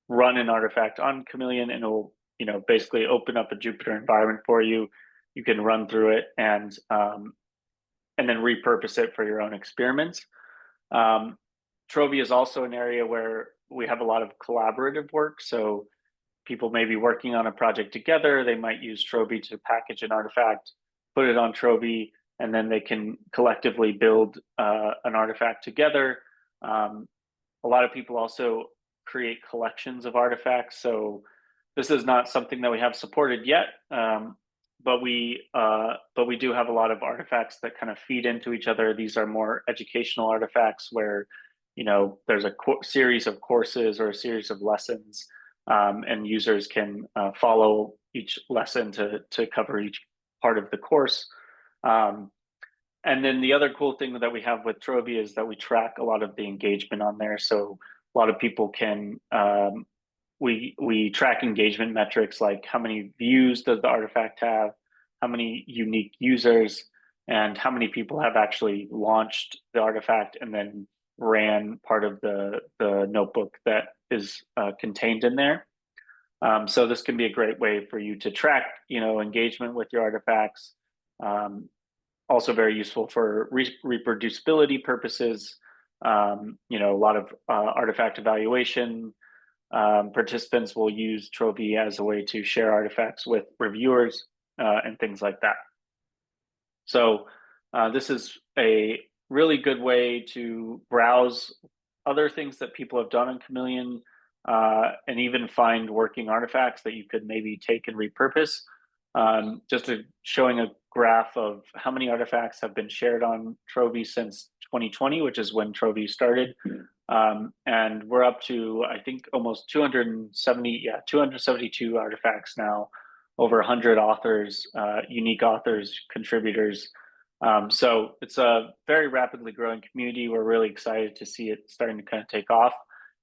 run an artifact on Chameleon, and it will, basically open up a Jupyter environment for you. You can run through it and then repurpose it for your own experiments. Trovy is also an area where we have a lot of collaborative work. So people may be working on a project together. They might use Trovy to package an artifact, put it on Trovy, and then they can collectively build an artifact together. A lot of people also create collections of artifacts. So this is not something that we have supported yet, but we do have a lot of artifacts that kind of feed into each other. These are more educational artifacts where, there's a series of courses or a series of lessons, and users can follow each lesson to cover each part of the course. And then the other cool thing that we have with Trovi is that we track a lot of the engagement on there. So a lot of people can, we track engagement metrics like how many views does the artifact have, how many unique users, and how many people have actually launched the artifact and then ran part of the notebook that is contained in there. So this can be a great way for you to track, engagement with your artifacts. Also very useful for reproducibility purposes. A lot of artifact evaluation. Participants will use Trovi as a way to share artifacts with reviewers and things like that. So this is a really good way to browse other things that people have done in Chameleon and even find working artifacts that you could maybe take and repurpose. Just showing a graph of how many artifacts have been shared on Trovi since 2020, which is when Trovi started. And we're up to, I think, almost 272 artifacts now, over 100 authors, unique authors, contributors. So it's a very rapidly growing community. We're really excited to see it starting to kind of take off,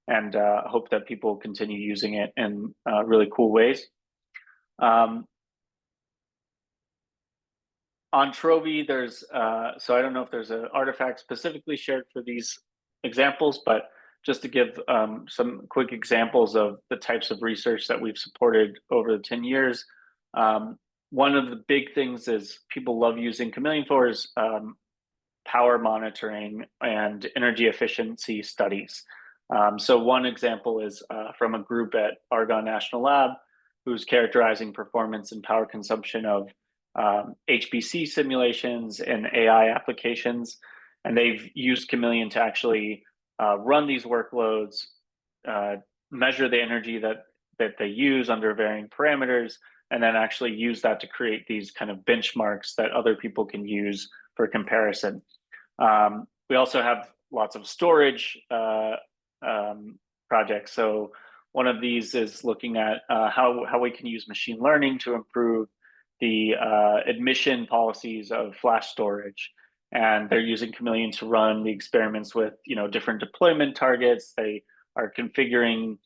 and hope that people continue using it in really cool ways. On Trovi, there's, so I don't know if there's an artifact specifically shared for these examples, but just to give some quick examples of the types of research that we've supported over the 10 years. One of the big things is people love using Chameleon for is power monitoring and energy efficiency studies. So one example is from a group at Argonne National Lab who's characterizing performance and power consumption of HPC simulations and AI applications. And they've used Chameleon to actually run these workloads, measure the energy that they use under varying parameters, and then actually use that to create these kind of benchmarks that other people can use for comparison. We also have lots of storage projects. So one of these is looking at how we can use machine learning to improve the admission policies of flash storage. And they're using Chameleon to run the experiments with, different deployment targets. They are configuring,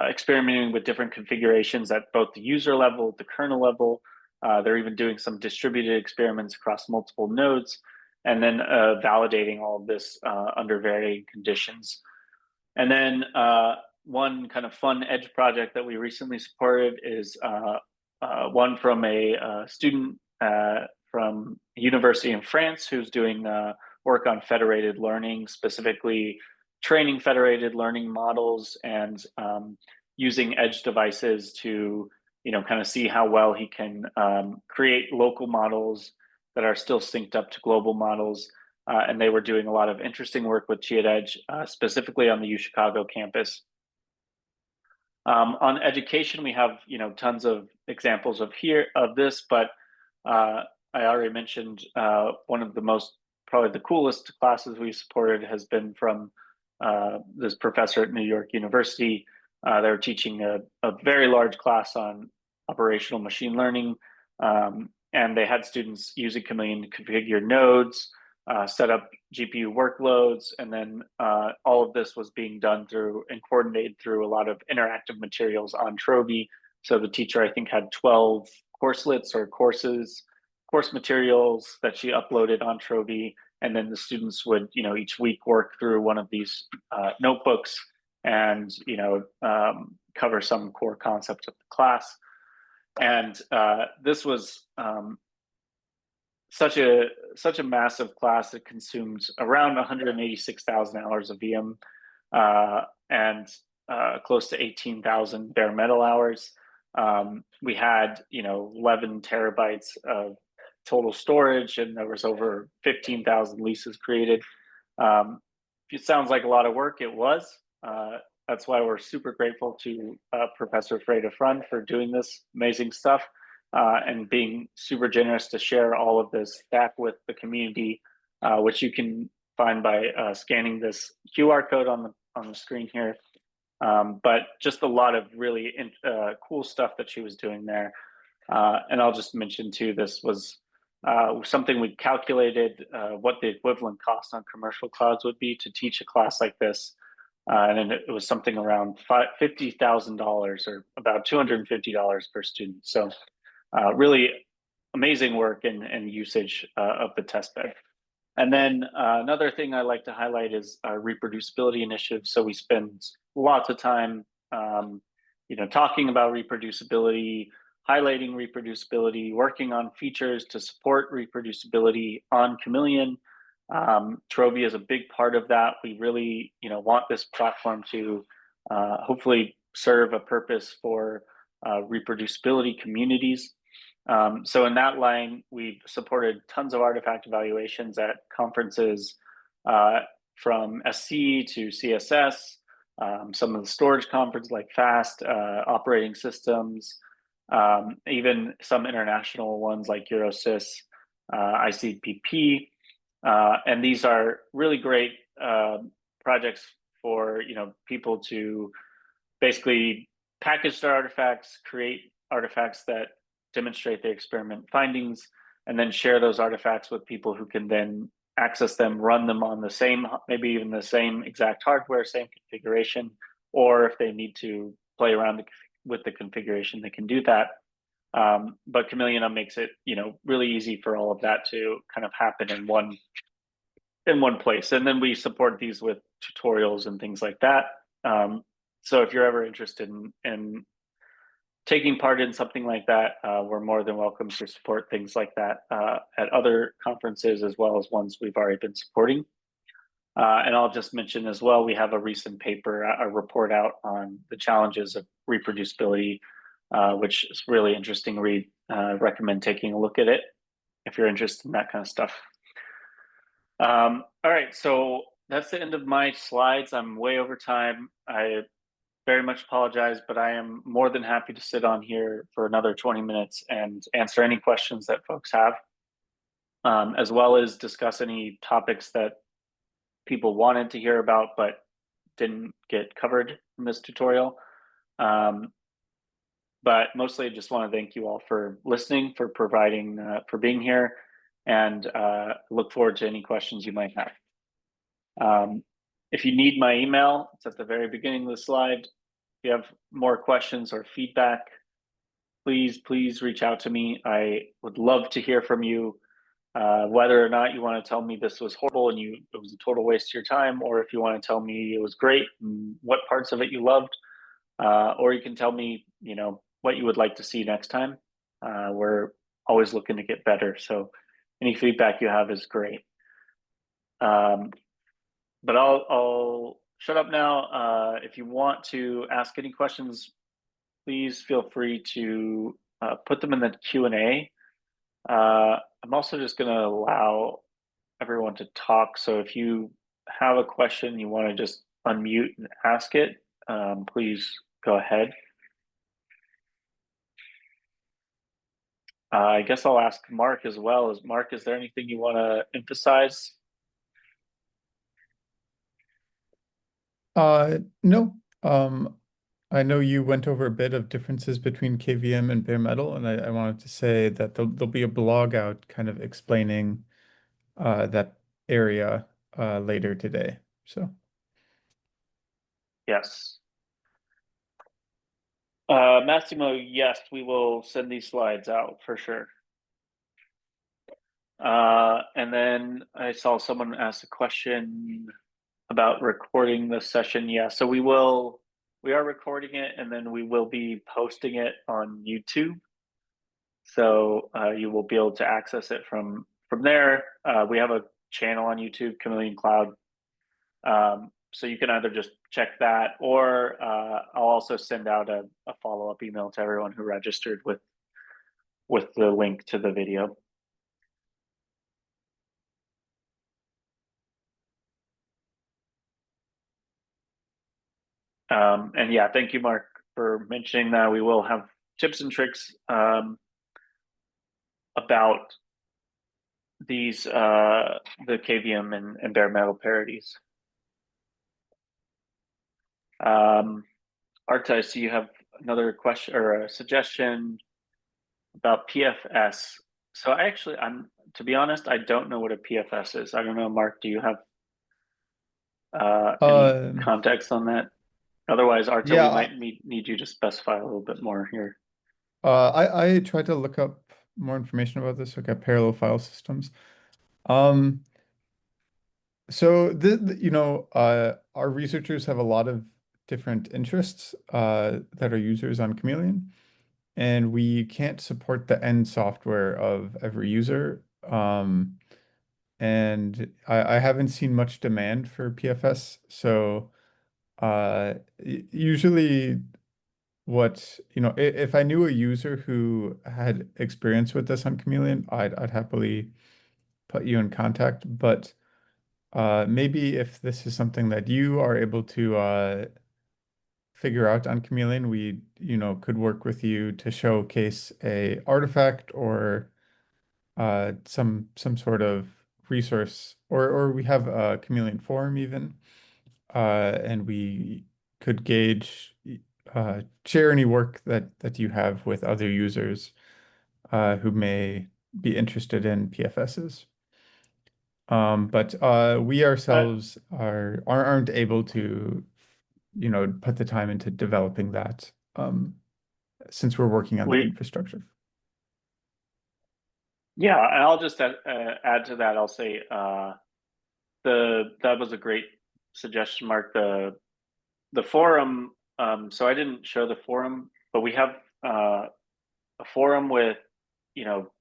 experimenting with different configurations at both the user level, the kernel level. They're even doing some distributed experiments across multiple nodes, and then validating all of this under varying conditions. And then one kind of fun edge project that we recently supported is one from a student from a university in France who's doing work on federated learning, specifically training federated learning models and using edge devices to, kind of see how well he can create local models that are still synced up to global models. And they were doing a lot of interesting work with Chi at Edge, specifically on the UChicago campus. On education, we have tons of examples of this, but I already mentioned one of the probably the coolest classes we supported has been from this professor at New York University. They were teaching a very large class on operational machine learning, and they had students using Chameleon to configure nodes, set up GPU workloads, and then all of this was being done through and coordinated through a lot of interactive materials on Trovi. So the teacher, I think, had 12 courselets or course materials that she uploaded on Trovi, and then the students would, each week work through one of these notebooks and, cover some core concepts of the class. And this was such a massive class. It consumed around 186,000 hours of VM and close to 18,000 bare metal hours. We had 11 terabytes of total storage, and there was over 15,000 leases created. It sounds like a lot of work. It was. That's why we're super grateful to Professor Freda Frund for doing this amazing stuff. And being super generous to share all of this back with the community, which you can find by scanning this QR code on the screen here. But just a lot of really cool stuff that she was doing there. And I'll just mention too, this was something we calculated what the equivalent cost on commercial clouds would be to teach a class like this. And it was something around $50,000 or about $250 per student. So really amazing work and usage of the testbed. And then another thing I like to highlight is our reproducibility initiative. So we spend lots of time, talking about reproducibility, highlighting reproducibility, working on features to support reproducibility on Chameleon. Trovi is a big part of that. We really, want this platform to hopefully serve a purpose for reproducibility communities. So in that line, we've supported tons of artifact evaluations at conferences from SC to CSS, some of the storage conferences like FAST, operating systems, even some international ones like Eurosys, ICPP. And these are really great projects for people to basically package their artifacts, create artifacts that demonstrate the experiment findings, and then share those artifacts with people who can then access them, run them on the same, maybe even the same exact hardware, same configuration, or if they need to play around with the configuration, they can do that. But Chameleon makes it, really easy for all of that to kind of happen in one place. And then we support these with tutorials and things like that. So if you're ever interested in taking part in something like that, we're more than welcome to support things like that at other conferences as well as ones we've already been supporting. And I'll just mention as well, we have a recent paper, a report out on the challenges of reproducibility, which is really interesting read. Recommend taking a look at it if you're interested in that kind of stuff. All right, so that's the end of my slides. I'm way over time. I very much apologize, but I am more than happy to sit on here for another 20 minutes and answer any questions that folks have, as well as discuss any topics that people wanted to hear about but didn't get covered in this tutorial. But mostly I just want to thank you all for listening, for providing, for being here, and look forward to any questions you might have. If you need my email, it's at the very beginning of the slide. If you have more questions or feedback, please reach out to me. I would love to hear from you, whether or not you want to tell me this was horrible and it was a total waste of your time, or if you want to tell me it was great and what parts of it you loved, or you can tell me, what you would like to see next time. We're always looking to get better, so any feedback you have is great. But I'll shut up now. If you want to ask any questions, please feel free to put them in the Q&A. I'm also just going to allow everyone to talk. So if you have a question, you want to just unmute and ask it, please go ahead. I guess I'll ask Mark as well. Mark, is there anything you want to emphasize? No. I know you went over a bit of differences between KVM and bare metal, and I wanted to say that there'll be a blog out kind of explaining that area later today. So Yes. Massimo, yes, we will send these slides out for sure. And then I saw someone ask a question about recording the session. Yeah, so we are recording it, and then we will be posting it on YouTube. So you will be able to access it from there. We have a channel on YouTube, Chameleon Cloud. So you can either just check that, or I'll also send out a follow-up email to everyone who registered with the link to the video. And yeah, thank you, Mark, for mentioning that. We will have tips and tricks about these, the KVM and bare metal parodies. Arta, I see you have another question or a suggestion about PFS. So to be honest, I don't know what a PFS is. I don't know, Mark, do you have any Um, context on that? Otherwise, Arta, we yeah, might need you to specify a little bit more here. I tried to look up more information about this, look at parallel file systems. Um, so our researchers have a lot of different interests that are users on Chameleon, and we can't support the end software of every user. And I haven't seen much demand for PFS. So usually if I knew a user who had experience with this on Chameleon, I'd happily put you in contact. But maybe if this is something that you are able to figure out on Chameleon, we, could work with you to showcase a artifact or some sort of resource, or we have a Chameleon forum even, and we could share any work that you have with other users who may be interested in PFSs. But we Uh, ourselves aren't able to, put the time into developing that, since we're working on the we infrastructure. Yeah, and I'll just add to that. I'll say the that was a great suggestion, Mark. The forum. So I didn't show the forum, but we have a forum with you know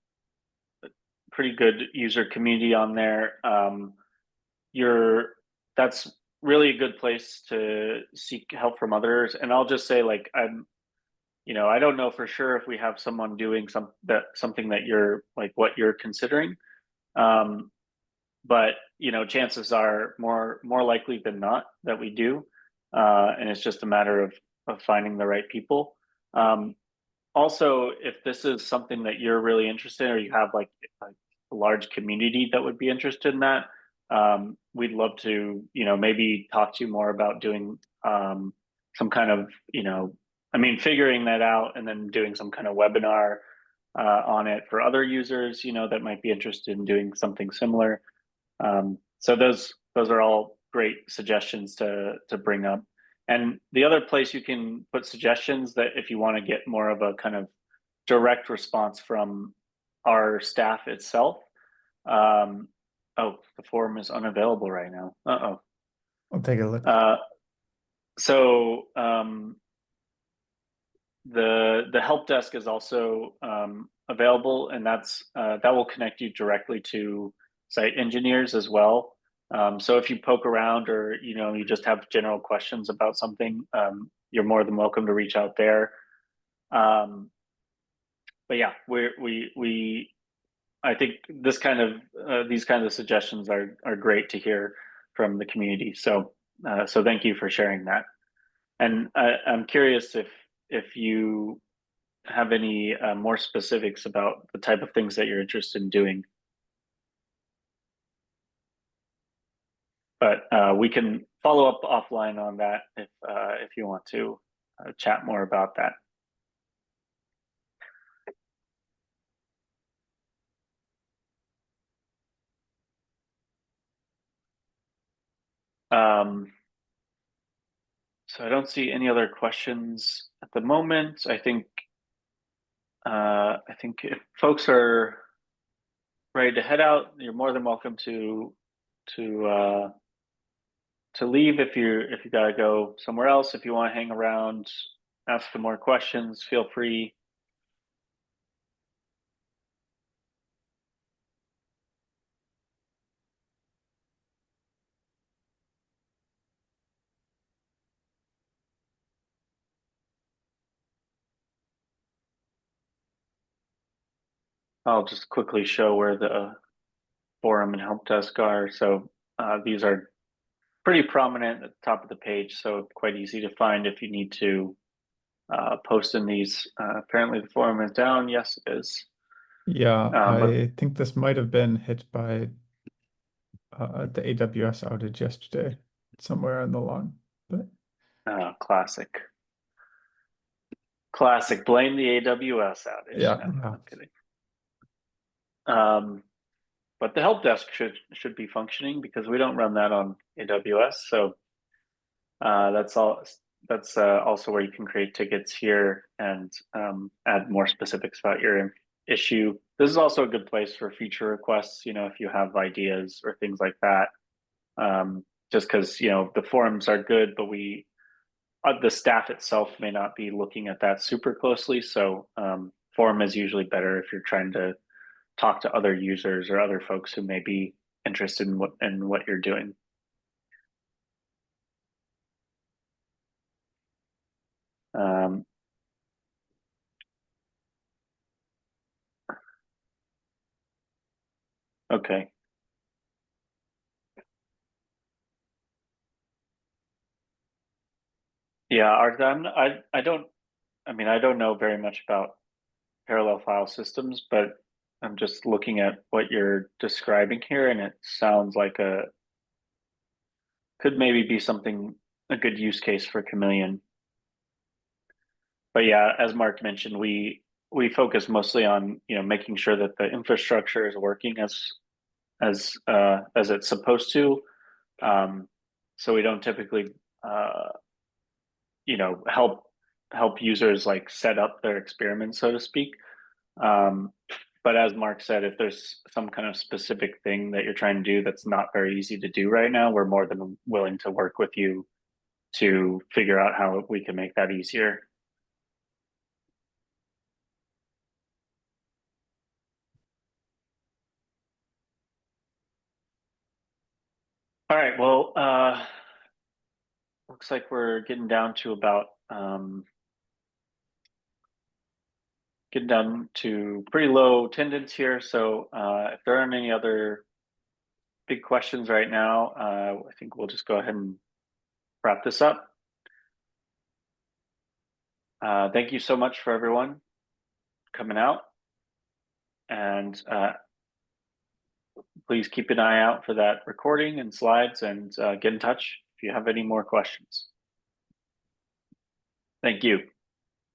pretty good user community on there. You're That's really a good place to seek help from others. And I'll just say, like, I don't know for sure if we have someone doing something that you're like what you're considering. Um, but chances are more likely than not that we do, and it's just a matter of finding the right people. Um, Also, if this is something that you're really interested in, or you have like a large community that would be interested in that, we'd love to, maybe talk to you more about doing some kind of, figuring that out and then doing some kind of webinar on it for other users, that might be interested in doing something similar. So those are all great suggestions to bring up. And the other place you can put suggestions, that if you want to get more of a kind of direct response from our staff itself. Um, oh, the forum is unavailable right now. Uh-oh. I'll take a look. Uh, so the help desk is also available, and that will connect you directly to site engineers as well. So if you poke around, or you just have general questions about something, you're more than welcome to reach out there. But yeah, we I think these kinds of suggestions are great to hear from the community. So thank you for sharing that. And I'm curious if you have any more specifics about the type of things that you're interested in doing. But we can follow up offline on that if you want to chat more about that. Um, so I don't see any other questions at the moment. I think if folks are ready to head out, you're more than welcome to uh, to leave if you gotta go somewhere else. If you want to hang around, ask some more questions, feel free. I'll just quickly show where the forum and help desk are. So these are pretty prominent at the top of the page, so quite easy to find if you need to post in these. Apparently the forum is down. Yes, it is. Yeah, But I think this might have been hit by the AWS outage yesterday, somewhere on the line. But classic, classic. Blame the AWS outage. yeah, No, yeah. I'm kidding. But the help desk should be functioning because we don't run that on AWS. So that's all. That's also where you can create tickets here and add more specifics about your issue. This is also a good place for feature requests. You know, if you have ideas or things like that. Just because the forums are good, but the staff itself may not be looking at that super closely. So forum is usually better if you're trying to talk to other users or other folks who may be interested in what you're doing. Okay. Yeah, Ardan, I don't. I mean, I don't know very much about parallel file systems, but I'm just looking at what you're describing here, and it sounds like could maybe be a good use case for Chameleon. But yeah, as Mark mentioned, we focus mostly on making sure that the infrastructure is working as it's supposed to. So we don't typically help users like set up their experiments, so to speak. But as Mark said, if there's some kind of specific thing that you're trying to do that's not very easy to do right now, we're more than willing to work with you to figure out how we can make that easier. All right, well, looks like we're getting down to pretty low attendance here. So if there aren't any other big questions right now, I think we'll just go ahead and wrap this up. Thank you so much for everyone coming out. And please keep an eye out for that recording and slides, and get in touch if you have any more questions. Thank you.